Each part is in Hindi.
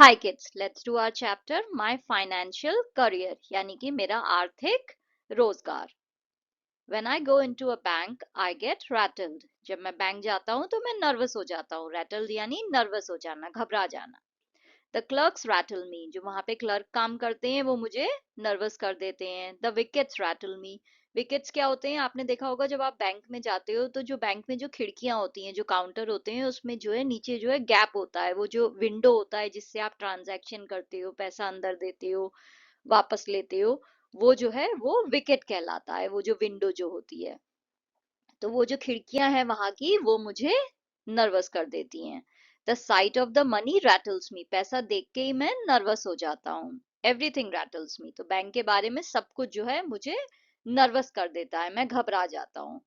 Hi kids, let's do our chapter my financial career यानी कि मेरा आर्थिक रोजगार। When I go into a bank I get rattled. जब मैं बैंक जाता हूँ तो मैं नर्वस हो जाता हूँ। रैटल्ड यानी नर्वस हो जाना, घबरा जाना। द क्लर्क्स रैटल मी। जो वहां पे क्लर्क काम करते हैं वो मुझे नर्वस कर देते हैं। The wickets rattle me. Wickets क्या होते हैं? आपने देखा होगा जब आप बैंक में जाते हो तो जो बैंक में जो खिड़कियां होती हैं, जो काउंटर होते हैं, उसमें जो है नीचे जो है गैप होता है, वो जो विंडो होता है जिससे आप ट्रांजैक्शन करते हो, पैसा अंदर देते हो, वापस लेते हो, वो जो है वो विकेट कहलाता है, वो जो विंडो जो होती है। तो वो जो खिड़कियां हैं वहां की, वो मुझे नर्वस कर देती हैं। The sight of the money rattles me. पैसा देख के ही मैं नर्वस हो जाता हूँ। Everything rattles me. तो बैंक के बारे में सब कुछ जो है मुझे नर्वस कर देता है, मैं घबरा जाता हूँ।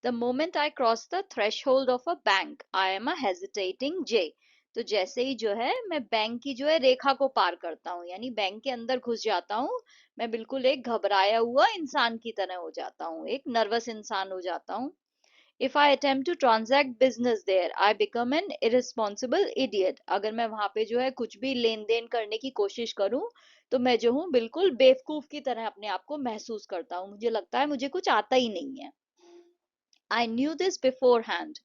The moment I cross the threshold of a bank I am a hesitating जे। तो जैसे ही जो है मैं बैंक की जो है रेखा को पार करता हूँ, यानी बैंक के अंदर घुस जाता हूँ, मैं बिल्कुल एक घबराया हुआ इंसान की तरह हो जाता हूँ, एक नर्वस इंसान हो जाता हूँ। If I attempt to transact business there, I become an irresponsible idiot. अगर मैं वहां पे जो है कुछ भी लेन देन करने की कोशिश करूं तो मैं जो हूँ बिल्कुल बेवकूफ की तरह अपने आप को महसूस करता हूँ। मुझे लगता है मुझे कुछ आता ही नहीं है। I knew this beforehand,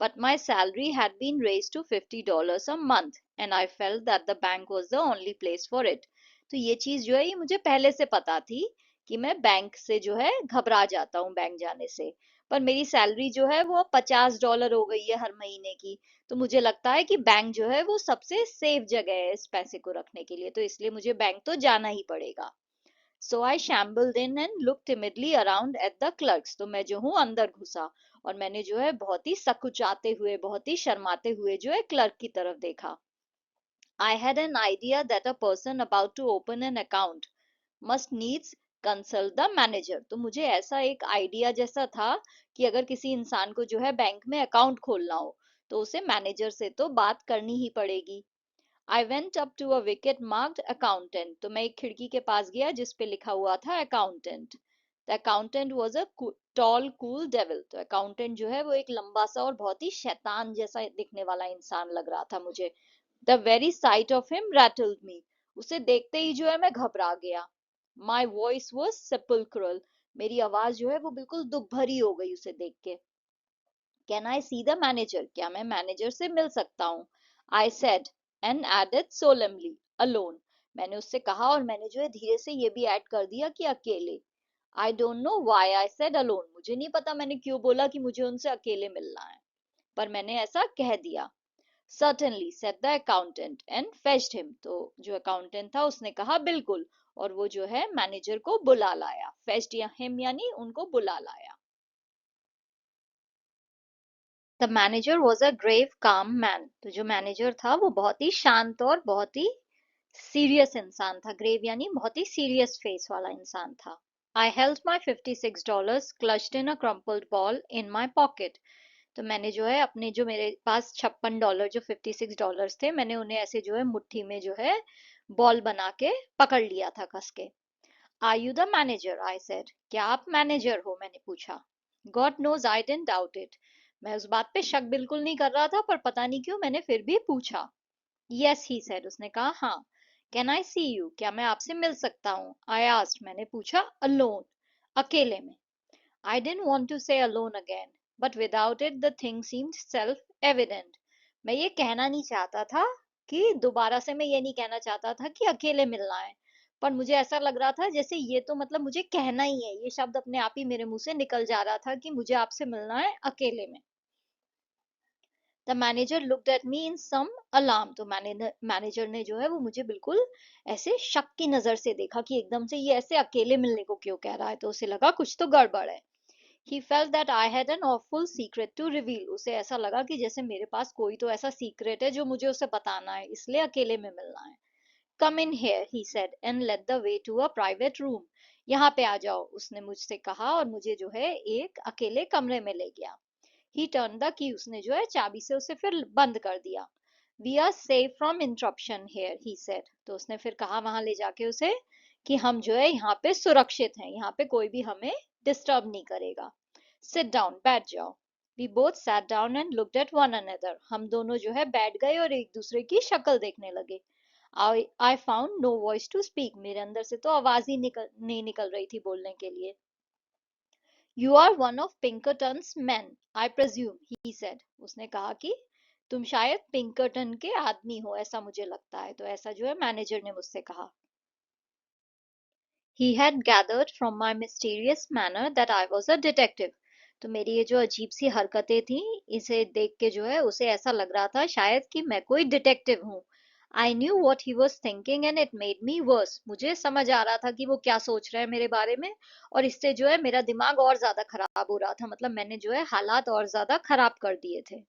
but my salary had been raised to $50 a month, and I felt that the bank was the only place for it. तो ये चीज जो है ये मुझे पहले से पता थी कि मैं बैंक से जो है घबरा जाता हूँ बैंक जाने से। पर मेरी सैलरी जो है वो $50 हो गई है हर महीने की। तो मुझे लगता है कि बैंक जो है वो सबसे सेफ जगह है इस पैसे को रखने के लिए, तो इसलिए मुझे बैंक तो जाना ही पड़ेगा। So I shambled in and looked timidly around at the clerks. तो मैं जो हूँ अंदर घुसा और मैंने जो है बहुत ही सकुचाते हुए, बहुत ही शर्माते हुए जो है क्लर्क की तरफ देखा। I had an idea that a person about to open an account must needs consult the manager. तो मुझे ऐसा एक आइडिया जैसा था कि अगर किसी इंसान को जो है बैंक में अकाउंट खोलना हो तो उसे मैनेजर से तो बात करनी ही पड़ेगी। I went up to a wicket marked accountant. तो मैं एक खिड़की के पास गया जिस पे लिखा हुआ था accountant. The accountant was a tall, cool devil. तो accountant जो है वो एक लंबा सा और बहुत ही शैतान जैसा दिखने वाला इंसान लग रहा था मुझे। The very sight of him rattled me. उसे देखते ही जो है मैं घबरा गया। My voice was sepulchral. मेरी आवाज जो है वो बिल्कुल दुख भरी हो गई उसे देख के। Can I see the manager? क्या मैं मैनेजर से मिल सकता हूँ? I said and added solemnly, alone. मैंने उससे कहा और मैंने जो है धीरे से ये भी ऐड कर दिया कि अकेले। I don't know why I said alone. मुझे नहीं पता मैंने क्यों बोला कि मुझे उनसे अकेले मिलना है, पर मैंने ऐसा कह दिया। Certainly, said the accountant and fetched him. तो जो अकाउंटेंट था उसने कहा बिल्कुल, और वो जो है मैनेजर को बुला लाया। Fetched या him यानी उनको बुला लाया। The manager was a grave calm man. तो जो मैनेजर था वो बहुत ही शांत और बहुत ही सीरियस इंसान था। ग्रेव यानी बहुत ही सीरियस फेस वाला इंसान था। I held my $56 clutched in a crumpled ball in my pocket. तो मैंने जो है अपने जो मेरे पास $56 जो $56 थे, मैंने उन्हें ऐसे जो है मुट्ठी में जो है बॉल बना के पकड़ लिया था कस के। Are you the manager? I said. क्या आप मैनेजर हो? मैंने पूछा। God knows I didn't doubt it. मैं उस बात पे शक बिल्कुल नहीं कर रहा था, पर पता नहीं क्यों मैंने फिर भी पूछा। Yes he said. उसने कहा हाँ। Can I see you? क्या मैं आपसे मिल सकता हूँ? I asked. मैंने पूछा। अलोन? अकेले में। I didn't want to say alone again, but without it the thing seemed self evident. मैं ये कहना नहीं चाहता था कि दोबारा से, मैं ये नहीं कहना चाहता था कि अकेले मिलना है, पर मुझे ऐसा लग रहा था जैसे ये तो मतलब मुझे कहना ही है। ये शब्द अपने आप ही मेरे मुंह से निकल जा रहा था कि मुझे आपसे मिलना है अकेले में। The manager looked at me in some alarm. तो मैनेजर ने जो है वो मुझे बिल्कुल ऐसे शक की नजर से देखा कि एकदम से ये ऐसे अकेले मिलने को क्यों कह रहा है, तो उसे लगा कुछ तो गड़बड़ है। He felt that I had an awful secret to reveal. उसे ऐसा लगा कि जैसे मेरे पास कोई तो ऐसा सीक्रेट है जो मुझे उसे बताना है, इसलिए अकेले में मिलना है। Come in here, he said, and led the way to a private room. यहाँ पे आ जाओ, उसने मुझसे कहा और मुझे जो है एक अकेले कमरे में ले गया। He turned the key. उसने जो है चाबी से उसे फिर बंद कर दिया। We are safe from interruption here, he said. तो उसने फिर कहा वहां ले जाके उसे कि हम जो है यहाँ पे सुरक्षित हैं, यहाँ पे कोई भी हमें डिस्टर्ब नहीं करेगा। Sit down, बैठ जाओ। We both sat down and looked at one another. हम दोनों जो है बैठ गए और एक दूसरे की शक्ल देखने लगे। I found no voice to speak. मेरे अंदर से तो आवाज ही नहीं निकल रही थी बोलने के लिए. You are one of Pinkerton's men, I presume, he said. उसने कहा कि तुम शायद पिंकरटन के आदमी हो, ऐसा मुझे लगता है. तो ऐसा जो है मैनेजर ने मुझसे कहा. He had gathered from my mysterious manner that I was a detective. तो मेरी ये जो अजीब सी हरकतें थी, इसे देख के जो है उसे ऐसा लग रहा था शायद कि मैं कोई डिटेक्टिव हूँ. I knew what he was thinking and it made me worse. मुझे समझ आ रहा था कि वो क्या सोच रहा है मेरे बारे में, और इससे जो है मेरा दिमाग और ज्यादा खराब हो रहा था. मतलब मैंने जो है हालात और ज्यादा खराब कर दिए थे.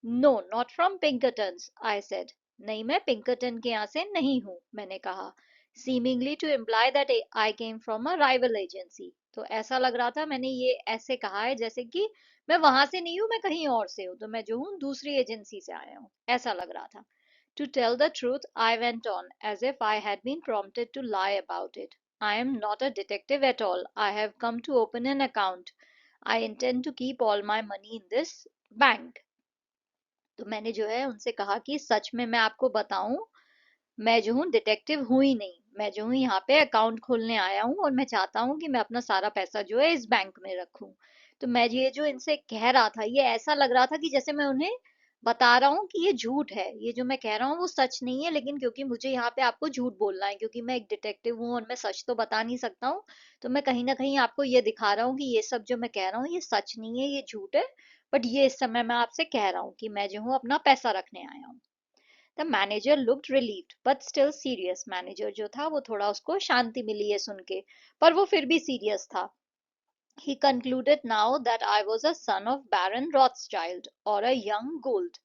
No not from Pinkertons, I said. नहीं, मैं पिंकरटन के यहाँ से नहीं हूँ, मैंने कहा. Seemingly to imply that I came from a rival agency. तो ऐसा लग रहा था, मैंने ये ऐसे कहा है जैसे कि मैं वहां से नहीं हूँ, मैं कहीं और से हूँ, तो मैं जो हूँ दूसरी एजेंसी से आया हूँ, ऐसा लग रहा था. To tell the truth, I went on, as if I had been prompted to lie about it. I am not a detective at all. I have come to open an account. I intend to keep all my money in this bank. तो मैंने जो है उनसे कहा कि सच में मैं आपको बताऊं, मैं जो हूँ डिटेक्टिव हूँ ही नहीं. मैं जो हूँ यहाँ पे अकाउंट खोलने आया हूँ, और मैं चाहता हूँ कि मैं अपना सारा पैसा जो है इस बैंक में रखूं. तो मैं ये जो इनसे कह रहा था, ये ऐसा लग रहा था कि जैसे मैं उन्हें बता रहा हूँ कि ये झूठ है, ये जो मैं कह रहा हूँ वो सच नहीं है, लेकिन क्योंकि मुझे यहाँ पे आपको झूठ बोलना है, क्योंकि मैं एक डिटेक्टिव हूँ और मैं सच तो बता नहीं सकता हूँ, तो मैं कहीं ना कहीं आपको ये दिखा रहा हूँ कि ये सब जो मैं कह रहा हूँ ये सच नहीं है, ये झूठ है. बट ये इस समय मैं आपसे कह रहा हूँ कि मैं जो हूँ अपना पैसा रखने आया हूँ. The manager looked relieved but still serious. Manager जो था वो थोड़ा उसको शांति मिली है सुन के, पर वो फिर भी सीरियस था. He concluded now that I was a son of Baron Rothschild or a young Gould.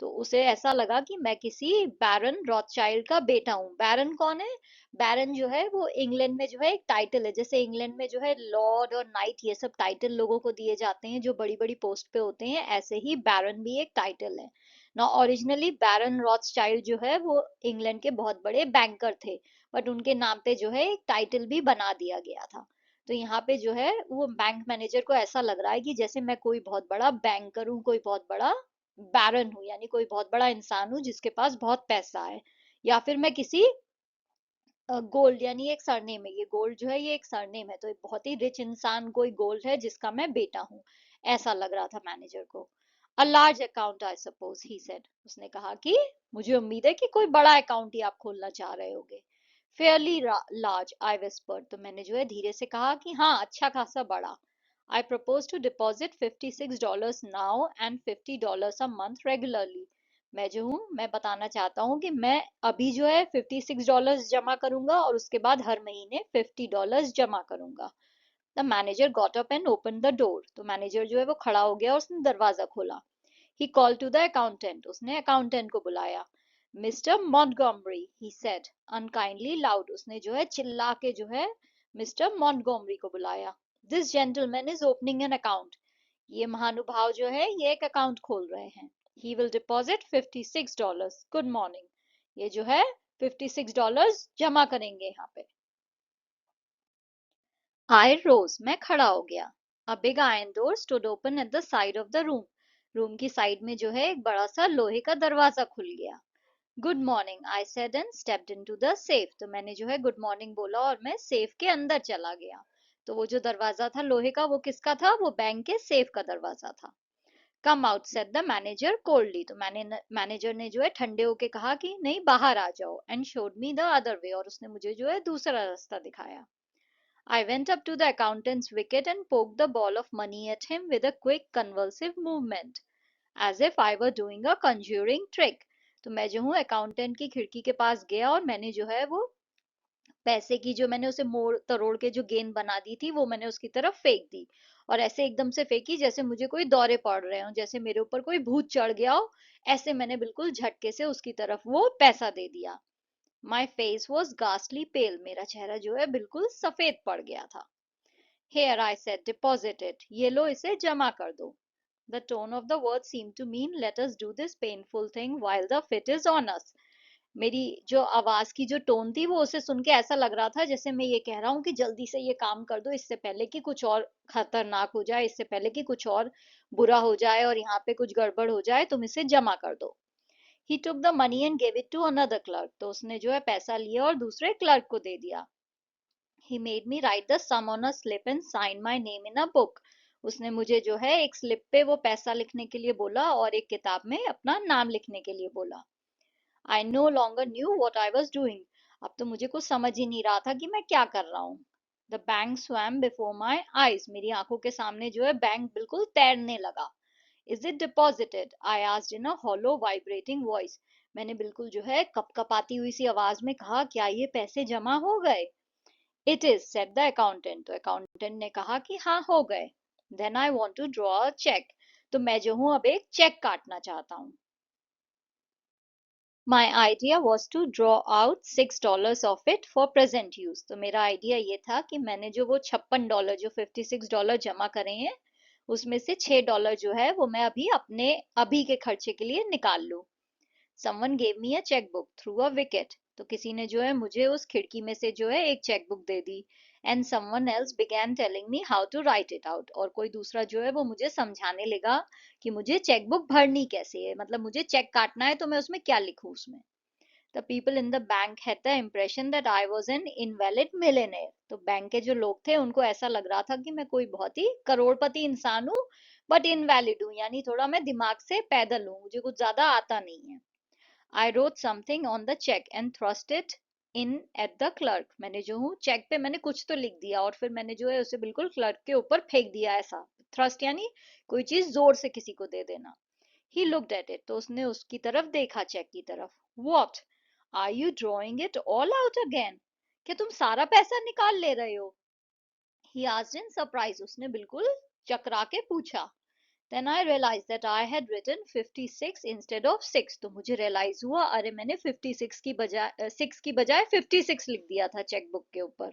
तो उसे ऐसा लगा कि मैं किसी बैरन रॉथचाइल्ड का बेटा हूँ. बैरन कौन है? बैरन जो है वो इंग्लैंड में जो है एक टाइटल है. जैसे इंग्लैंड में जो है लॉर्ड और नाइट, ये सब टाइटल लोगों को दिए जाते हैं जो बड़ी बड़ी पोस्ट पे होते हैं, ऐसे ही बैरन भी एक टाइटल है ना. ओरिजिनली बैरन रॉथचाइल्ड जो है वो इंग्लैंड के बहुत बड़े बैंकर थे, बट उनके नाम पे जो है एक टाइटल भी बना दिया गया था. तो यहाँ पे जो है वो बैंक मैनेजर को ऐसा लग रहा है कि जैसे मैं कोई बहुत बड़ा बैंकर हूँ, कोई बहुत बड़ा बैरन हूँ, यानी कोई बहुत बड़ा इंसान हूँ जिसके पास बहुत पैसा है, या फिर मैं किसी गोल्ड, यानी एक सरनेम है, ये गोल्ड जो है ये एक सरनेम है, तो एक बहुत ही रिच इंसान कोई गोल्ड है जिसका मैं बेटा हूँ. ऐसा लग रहा था मैनेजर को. A large account I suppose, he said. उसने कहा कि मुझे उम्मीद है कि कोई बड़ा अकाउंट ही आप खोलना चाह रहे होगे. फेयरली लार्ज, आई विस्पर्ड. तो मैंने जो है धीरे से कहा कि हाँ, अच्छा खासा बड़ा. I propose to deposit $56 now and $50 a month regularly. मैं जो हूँ मैं बताना चाहता हूँ कि मैं अभी जो है $56 जमा करूंगा और उसके बाद हर महीने $50 जमा करूंगा. The manager got up and open the door. तो मैनेजर जो है वो खड़ा हो गया और उसने दरवाजा खोला. ही कॉल टू द अकाउंटेंट. उसने अकाउंटेंट को बुलाया. Mister Montgomery, he said unkindly loud. उसने जो है चिल्ला के जो है मिस्टर मॉन्टगोमरी को बुलाया. This gentleman is opening an account. ये महानुभाव जो है ये एक अकाउंट खोल रहे हैं. He will deposit $56. Good morning. ये जो है $56 जमा करेंगे यहाँ पे. I rose. मैं खड़ा हो गया. A big iron door stood open at the side of the room. Room की साइड में जो है एक बड़ा सा लोहे का दरवाजा खुल गया. Good morning, I said and stepped into the safe. तो मैंने जो है गुड मॉर्निंग बोला और मैं सेफ के अंदर चला गया. तो वो जो दरवाजा था लोहे का वो किसका था? वो बैंक के सेफ का दरवाजा था. Come out said the manager coldly. तो मैनेजर ने जो है ठंडे होके कहा कि नहीं, बाहर आ जाओ. And showed me the other way. और उसने मुझे जो है दूसरा रास्ता दिखाया. I went up to the accountant's wicket and poked the ball of money at him with a quick convulsive movement, as if I were doing a conjuring trick. तो मैं जो हूँ अकाउंटेंट की खिड़की के पास गया और मैंने जो है वो पैसे की जो मैंने उसे मोड़ तरोड़ के जो गेंद बना दी थी वो मैंने उसकी तरफ फेंक दी. और ऐसे एकदम से फेंकी जैसे मुझे कोई दौरे पड़ रहे हो, जैसे मेरे ऊपर कोई भूत चढ़ गया हो. ऐसे मैंने बिल्कुल झटके से उसकी तरफ वो पैसा दे दिया. माई फेस वॉज गास्टली पेल. मेरा चेहरा जो है बिल्कुल सफेद पड़ गया था. Here, I said, deposit it. ये लो, इसे जमा कर दो. The tone of the words seemed to mean let us do this painful thing while the fit is on us. मेरी जो आवाज की जो टोन थी वो उसे सुन के ऐसा लग रहा था जैसे मैं ये कह रहा हूँ कि जल्दी से ये काम कर दो, इससे पहले कि कुछ और खतरनाक हो जाए, इससे पहले कि कुछ और बुरा हो जाए और यहाँ पे कुछ गड़बड़ हो जाए, तुम इसे जमा कर दो. He took the money and gave it to another clerk, तो उसने जो है पैसा लिया और दूसरे क्लर्क को दे दिया. He made me write the sum on a slip and sign my name in a book. उसने मुझे जो है एक स्लिप पे वो पैसा लिखने के लिए बोला और एक किताब में अपना नाम लिखने के लिए बोला. I no longer knew what I was doing. अब तो मुझे कुछ समझ ही नहीं रहा था कि मैं क्या कर रहा हूँ. The bank swam before my eyes. मेरी आंखों के सामने जो है बैंक बिल्कुल तैरने लगा. Is it deposited? I asked in a hollow vibrating voice. मैंने बिल्कुल जो है कपकपाती हुई सी आवाज में कहा, क्या ये पैसे जमा हो गए? It is, said the accountant. तो accountant ने कहा कि हाँ हो गए. Then I want to draw a check. तो मैं जो हूँ अब एक चेक काटना चाहता हूँ. My idea was to draw out $6 of it for present use. तो मेरा आइडिया ये था कि मैंने जो वो $56 जो $56 जमा करे हैं उसमें से $6 जो है वो मैं अभी अपने अभी के खर्चे के लिए निकाल लूं. Someone gave me a checkbook through a wicket. तो किसी ने जो है मुझे उस खिड़की में से जो है एक chequebook they the. And someone else began telling me how to write it out. और कोई दूसरा जो है वो मुझे समझाने लगा कि मुझे चेकबुक भरनी कैसे है, मतलब मुझे चेक काटना है तो मैं उसमें क्या लिखूं उसमें. The people in the bank had the impression that I was an invalid millionaire. तो बैंक के जो लोग थे उनको ऐसा लग रहा था कि मैं कोई बहुत ही करोड़पति इंसान हूँ, बट इनवैलिड हूँ, यानी थोड़ा मैं दिमाग से पैदल हूँ, मुझे कुछ ज्यादा आता नहीं है. I wrote something on the check and thrust it in at the clerk. मैंने जो हूँ चेक पे मैंने कुछ तो लिख दिया और फिर मैंने जो है उसे बिल्कुल क्लर्क के ऊपर फेंक दिया ऐसा. थ्रस्ट यानी कोई चीज जोर से किसी को दे देना. He looked at it. तो उसने उसकी तरफ देखा, चेक की तरफ. What? Are you drawing it all out again? क्या तुम सारा पैसा निकाल ले रहे हो? He asked in surprise. उसने बिल्कुल चकरा के पूछा. Then I realized that I had written 56 instead of 6. तो मुझे realize हुआ, अरे मैंने 56 की बजाय 6 की बजाय 56 लिख दिया था चेकबुक के ऊपर.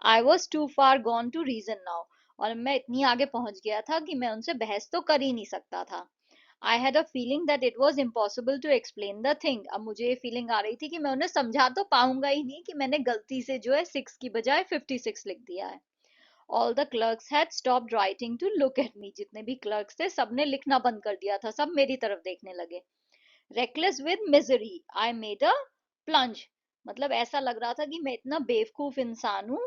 I was too far gone to reason now. और मैं इतनी आगे पहुंच गया था कि मैं उनसे बहस तो कर ही नहीं सकता था. I had a feeling that it was impossible to explain the thing. अब मुझे ये फीलिंग आ रही थी कि मैं उन्हें समझा तो पाऊंगा ही नहीं कि मैंने गलती से जो है 6 की बजाय 56 लिख दिया है. All the clerks had stopped writing to look at me. जितने भी क्लर्क्स थे सबने लिखना बंद कर दिया था, सब मेरी तरफ देखने लगे. Reckless with misery, I made a plunge. मतलब ऐसा लग रहा था कि मैं इतना बेवकूफ इंसान हूँ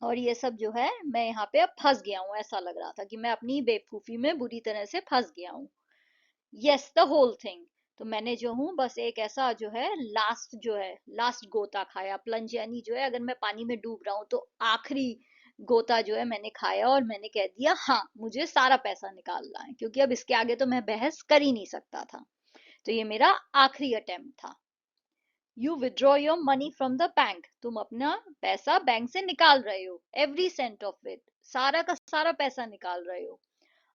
और ये सब जो है मैं यहाँ पे अब फंस गया हूँ. ऐसा लग रहा था कि मैं अपनी बेवकूफी में बुरी तरह से फंस गया हूँ. Yes, the whole thing. तो मैंने जो हूँ बस एक ऐसा जो है लास्ट गोता खाया. प्लंज यानी जो है अगर मैं पानी में डूब रहा हूँ तो आखिरी गोता जो है मैंने खाया और मैंने कह दिया हाँ मुझे सारा पैसा निकालना है, क्योंकि अब इसके आगे तो मैं बहस कर ही नहीं सकता था. तो ये मेरा आखिरी अटेम्प्ट था. You withdraw your money from the bank. तुम अपना पैसा बैंक से निकाल रहे हो. एवरी सेंट ऑफ इट, सारा का सारा पैसा निकाल रहे हो.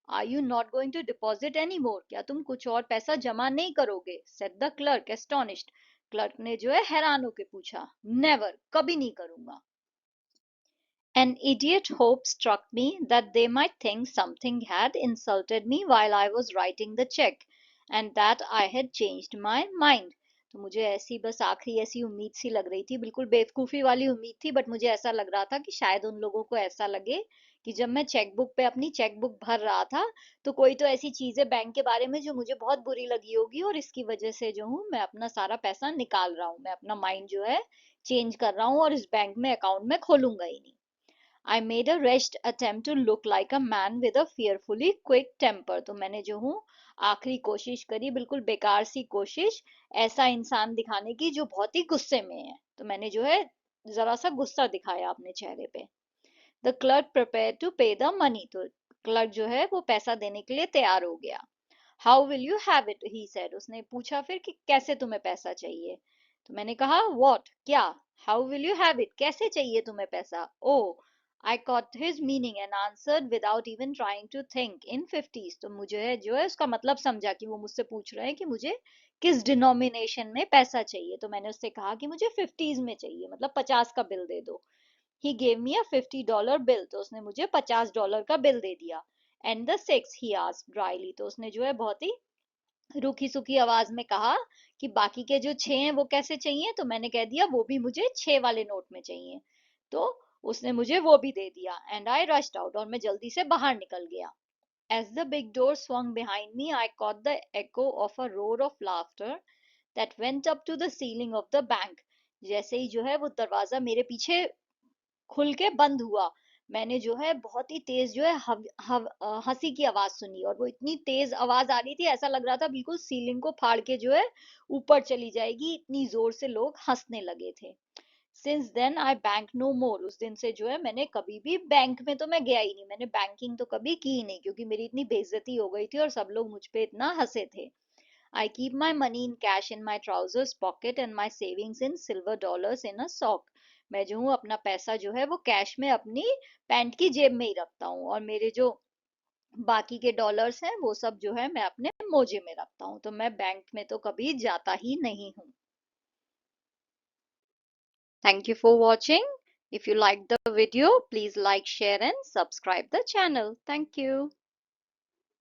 Are you not going to deposit any more? क्या तुम कुछ और पैसा जमा नहीं करोगे? Said the clerk astonished. Clerk ने जो है हैरान होकर पूछा. Never, कभी नहीं करूंगा. An idiot hope struck me that they might think something had insulted me while I was writing the check, and that I had changed my mind. तो मुझे ऐसी बस आखिरी ऐसी उम्मीद सी लग रही थी, बिल्कुल बेवकूफी वाली उम्मीद थी, बट मुझे ऐसा लग रहा था कि शायद उन लोगों को ऐसा लगे कि जब मैं चेकबुक पे अपनी चेकबुक भर रहा था तो कोई तो ऐसी चीज है बैंक के बारे में जो मुझे बहुत बुरी लगी होगी और इसकी वजह से जो हूँ मैं अपना सारा पैसा निकाल रहा हूँ, मैं अपना माइंड जो है चेंज कर रहा हूँ और इस बैंक में अकाउंट में खोलूंगा ही नहीं. I made a wretched attempt to look like a man with a fearfully quick temper. तो मैंने जो हूँ आखिरी कोशिश करी, बिल्कुल बेकार सी कोशिश, ऐसा इंसान दिखाने की जो बहुत ही गुस्से में है. तो मैंने जो है जरा सा गुस्सा दिखाया अपने चेहरे पे. The clerk prepared to pay the money. तो क्लर्क जो है वो पैसा देने के लिए तैयार हो गया. How will you have it? He said. उसने पूछा फिर कि कैसे तुम्हें पैसा चाहिए. तो मैंने कहा what? क्या? How will you have it? कैसे चाहिए तुम्हें पैसा? Oh, I caught his meaning and answered without even trying to think in 50s. तो मुझे जो है उसका मतलब समझा कि वो मुझसे पूछ रहे हैं कि मुझे किस डिनोमिनेशन में पैसा चाहिए. तो मैंने उससे कहा कि मुझे 50s में चाहिए, मतलब 50 का बिल दे दो. He gave me a $50 bill. तो उसने मुझे $50 का बिल दे दिया. And the six, he asked dryly. तो उसने जो है बहुत ही रूखी सूखी आवाज में कहा कि बाकी के जो 6 हैं वो कैसे चाहिए. तो मैंने कह दिया वो भी मुझे 6 वाले नोट में चाहिए. तो उसने मुझे वो भी दे दिया. एंड आई रश्ड आउट, और मैं जल्दी से बाहर निकल गया. As the big door swung behind me, I caught the echo of a roar of laughter that went up to the ceiling of the bank. जैसे ही जो है वो दरवाजा मेरे पीछे खुल के बंद हुआ, मैंने जो है बहुत ही तेज जो है हंसी की आवाज सुनी, और वो इतनी तेज आवाज आ रही थी, ऐसा लग रहा था बिल्कुल सीलिंग को फाड़ के जो है ऊपर चली जाएगी, इतनी जोर से लोग हंसने लगे थे। Since then I bank no more, उस दिन से जो है मैंने कभी भी बैंक में तो मैं गया ही नहीं, मैंने बैंकिंग तो कभी की ही नहीं, क्योंकि मेरी इतनी बेइज्जती हो गई थी और सब लोग मुझ पे इतना हंसे थे। I keep my money in cash in my trousers pocket and my savings in silver dollars in a sock. मैं जो हूँ अपना पैसा जो है वो कैश में अपनी पैंट की जेब में ही रखता हूँ, और मेरे जो बाकी के डॉलर्स हैं वो सब जो है मैं अपने मोजे में रखता हूँ, तो मैं बैंक में तो कभी जाता ही नहीं हूँ। Thank you for watching. If you liked the video, please like, share and subscribe the channel. Thank you.